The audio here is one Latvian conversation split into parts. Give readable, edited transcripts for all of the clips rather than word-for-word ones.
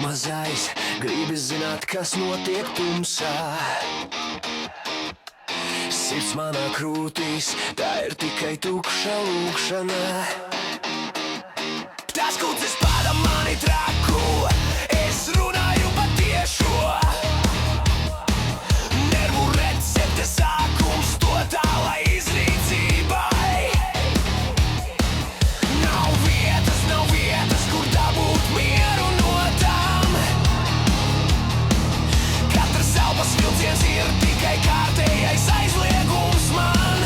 mazais, gribi zināt, kas notiek tumsā. Sirds manā krūtīs, tā ir tikai tukša lūkšana. Tas kucis pada mani traku, es runāju patiešo. Nervu recepte sākums to tālai izrīdzībai. Nav vietas, kur dabūt mieru no tām. Katrs elpas vilciens ir tikai kārtējais aizliegums man.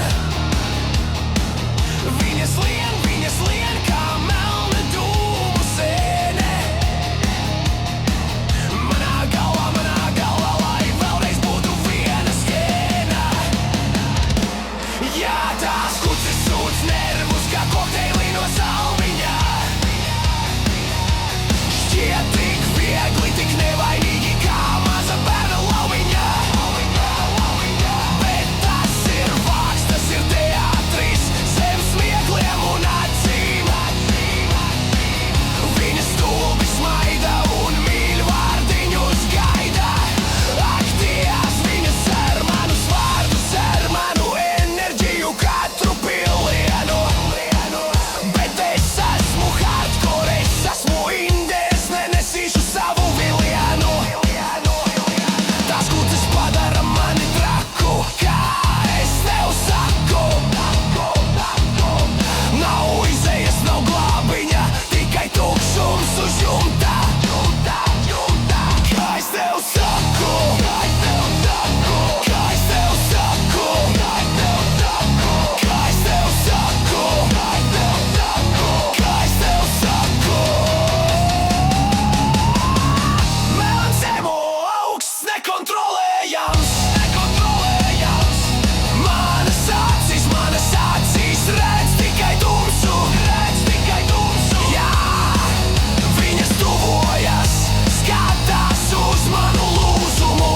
Viņas lien kā melna dūmu sēne. Manā galvā, lai vēlreiz būtu viena skēna. Jā, tās kucis sūc nervus kā kokteili no salmiņa. Šķiet tik viegli, tik nevainīgi kā maza bērna laumiņa. Bet tas ir vāks, tas ir teātris zem smiekliem un acīm. Viņa stulbi smaida un mīļ vārdiņus gaida. Ak, Dievs, viņas ar manus vārdus, ar manu enerģiju katru pilienu. Bet es esmu hardcore, es esmu indēs, nenesīšu savu vilienu. Tas kucis padara mani traku, kā es tev saku. Nav izējas, nav glābiņa, tikai tukšums uz jumta. Kā es tev saku, kā es tev saku, kā es tev saku, kā es tev saku, kā es tev saku. Melns emo augsts, nekontrolējams. Manas acīs redz tikai tumsu. Jā, viņas tuvojas, skatās uz manu lūzumu.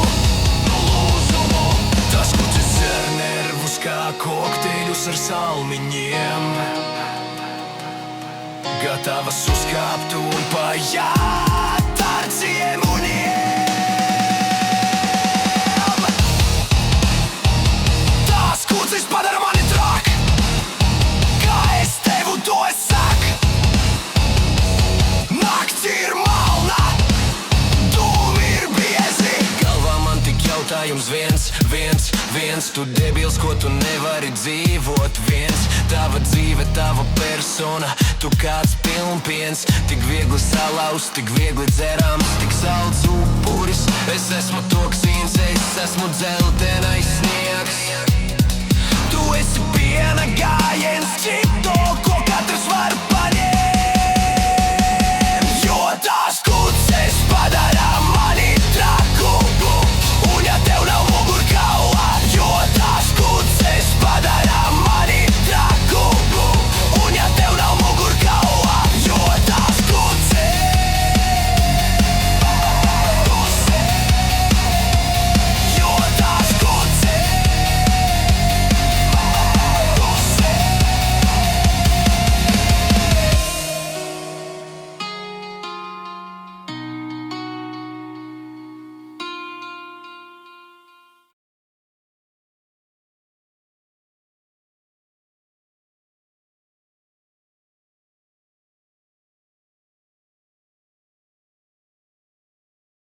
Tas kucis ir nervus kā kokteļus ar salmiņiem. Gatavas uzkāpt un pajāt ar ciemuniem. Tas kucis padara mani trak, kā es tevu to saku. Nakts ir malna, dūmi ir biezi. Galvā man tik jautājums viens. Tu debils, ko tu nevari dzīvot viens. Tava dzīve, tava persona, tu kāds pilnpiens. Tik viegli salauzt, tik viegli dzerams, tik salds upuris. Es esmu toksīns, es esmu dzeltenais sniegs. Tu esi piena gājiens, čito, ko katrs var